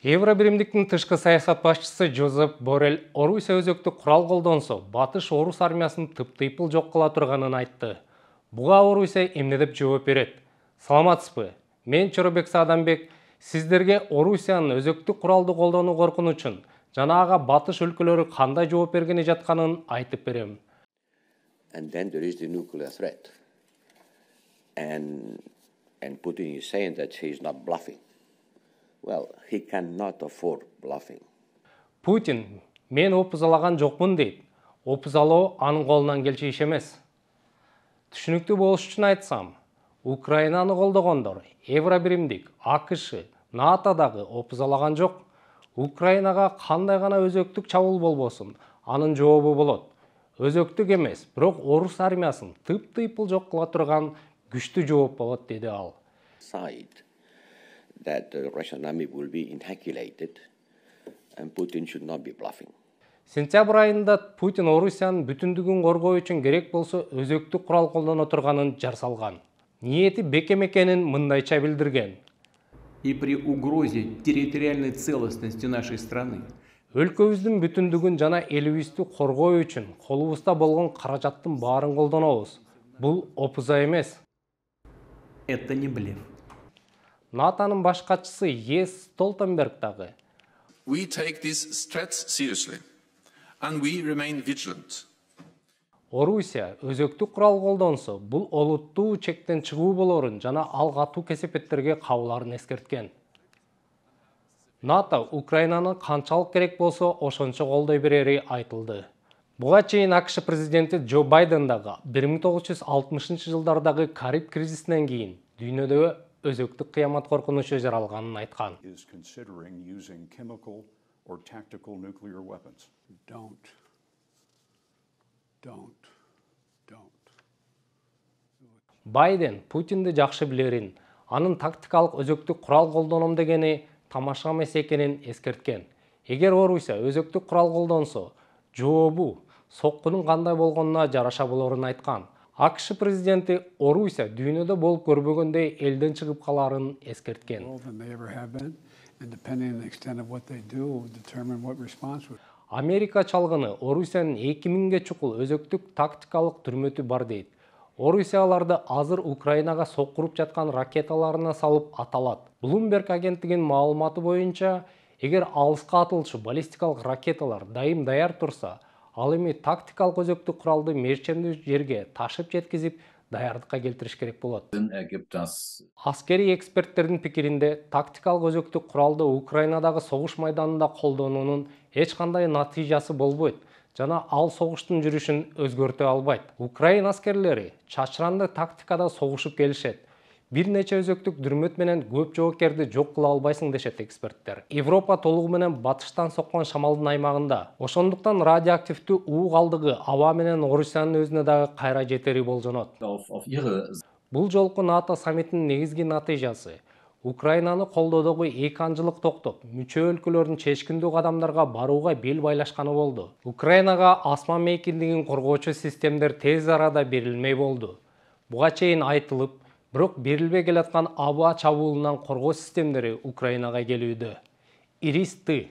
Евробиримдиктин тышкы саясат башчысы Жозеп Боррелл Орусия өзөктүк курал колдонсо, батыш орус армиясын тыптыйпыл жок кыла турганын айтты. Буга Орусия эмне деп жооп берет? Саламатсызбы? Мен Чоробек Саадамбек сиздерге Орусиянын өзөктүк куралды колдонуу коркунучун жана ага батыш өлкөлөрү кандай жооп бергени жатканын айтып берем. And then there is the nuclear threat. And Putin is saying that he is not bluffing. Well, he cannot afford bluffing. Путин, мен опузалаган жокмун дейт. Опузалоо анын колунан келчү иш эмес. Түшүнүктүү болуш үчүн айтсам, Украинаны колдогондор Евробиримдик, АКШ, НАТО дагы опузалаган жок. Украинага кандай гана өзөктүк чабуул болбосун, анын жообу болот. Өзөктүк эмес, бирок орус армиясын тыптыйпыл жок кыла турган күчтүү жооп болот, деди ал. That the Russian army will be inoculated and Putin should not be bluffing. Сентябрь айында Путин Орусиянын бүтүндүгүн коргоо үчүн керек болсо өзөктүк курал колдоно турганын жар салган. Ниети бекем экенин мындайча билдирген. И при угрозе территориальной целостности нашей страны. Өлкөбүздүн бүтүндүгүн жана элибизди коргоо үчүн колубузда болгон каражаттын баарын колдонобуз. Бул опуза эмес. Это не блеф. НАТОнун баш катчысы Йенс Столтенберг дагы. We take these threats seriously and we remain vigilant. Орусия өзөктүк курал колдонсо, бул олуттуу чектен чыгуу болорун жана ал катуу кесепеттерге кабыларын эскерткен. НАТО Украинаны канчалык керек болсо ошончо колдой берери айтылды. Буга чейин АКШ президенти Джо Байден дагы 1960-жылдардагы Кариб кризисинен кийин дүйнөдө өзөктүк кыямат коркунучу жаралганын айткан. Байден Путинди жакшы билерин, анын тактикалык өзөктүк курал колдоном дегени тамаша эмес экенин эскерткен. Эгер Орусия өзөктүк курал колдонсо, жообу соккунун кандай болгонуна жараша болорун айткан. АКШ президенти Орусия дүйнөдө болуп көрбөгөндөй элден чыгып каларын эскерткен. Америка чалгыны Орусиянын 2000ге чукул өзөктүк тактикалык түрмөтү бар дейт. Орусия аларды азыр Украинага соккуруп жаткан ракеталарына салып аталат. Bloomberg агенттигинин маалыматы боюнча, эгер алыска атылчу баллистикалык ракеталар дайым даяр турса, ал эми тактикалык өзөктүк куралды мерчемдүү жерге ташып жеткизип, даярдыкка келтириш керек болот. Аскери эксперттердин пикиринде, тактикалык өзөктүк куралды Украинадагы согуш майданында колдонуунун эч кандай натыйжасы болбойт жана ал согуштун жүрүшүн өзгөртө албайт. Украин аскерлери чачыранды тактикада согушуп келишет. Бир нече өзөктүк дүрмөт менен көп жоокерди жок кыла албайсың дешет эксперттер. Европа толугу менен батыштан соккон шамалдын аймагында. Ошондуктан радиоактивдүү уу калдыгы аба менен Орусиянын өзүнө дагы кайра жетери болжонот. Бул жолку НАТО саммитинин негизги натыйжасы Украинаны колдоодогу 2 анжылык токтоп, мүчө өлкөлөрдүн чечкиндүү кадамдарга барууга бел байлашканы болду. Украинага асман мейкиндигин коргоочу системдер тез арада берилмей болду. Буга чейин айтылып, бирок берилбей келаткан аба чабуулунан коргоо системдери Украинага келүүдө. Ирис-Т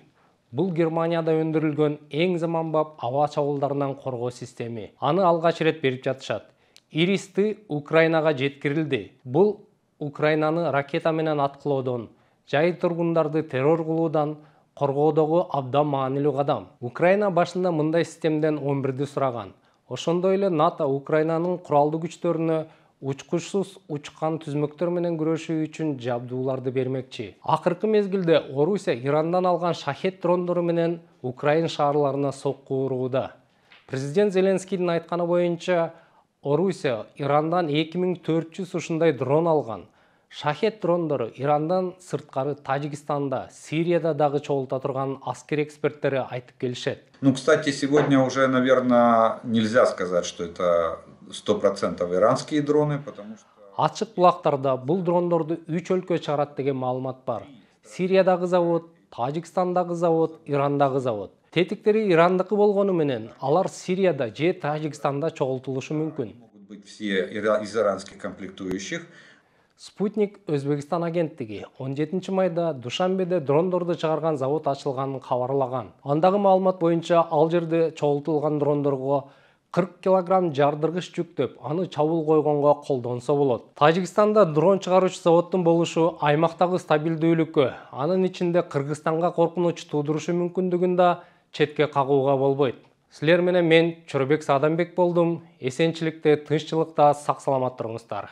бул Германияда өндүрүлгөн эң заманбап аба чабуулдарынан коргоо системи. Аны алгач ирет берип жатышат. Ирис-Т Украинага жеткирилди. Бул Украинаны ракета менен аткылоодон, жай тургундарды террор кылуудан коргоодогу абдан маанилүү кадам. Украина башында мындай системден 11 сураган. Ошондой эле НАТО Украинанын куралдуу күчтөрүнө учкучсуз учкан түзмөктөр менен күрөшүү үчүн жабдууларды бермекчи. Акыркы мезгилде Орусия Ирандан алган шахет дрондору менен Украин шаарларына сокку урууда. Президент Зеленскийдин айтканы боюнча, Орусия Ирандан 2400 ушундай дрон алган. Шахет дрондору Ирандан сырткары Тажикстанда, Сирияда дагы чогулта турган аскер эксперттери айтып келишет. Ну, кстати, сегодня уже, наверное, нельзя сказать, что это 100% иранские дроны, потому что... Ачык булактарда бул дрондорду 3 өлкө чыгарат деген маалымат бар. Сириядагы завод, Тажикстандагы завод, Ирандагы завод. Тетиктери Ирандыкы болгону менен алар Сирияда же Тажикстанда чогултулушу мүмкүн. Могут быть все из иранских комплектующих. Спутник Өзбекстан агенттиги 17 майда Душанбеде дрондорду чыгарган завод ачылганын кабарлаган. Андагы маалымат боюнча ал жерде чогултулган дрондорго 40 килограмм жардыргыч жүктөп, аны чабуул койгонго колдонсо болот. Тажикстанда дрон чыгаруучу заводдун болушу аймактагы стабилдүүлүккө, анын ичинде Кыргызстанга коркунуч туудурушу мүмкүндүгүн да четке кагууга болбойт. Силер менен мен Чорбек Саадамбек болдум. Эсенчиликте, тынччылыкта сак саламат туруңуздар.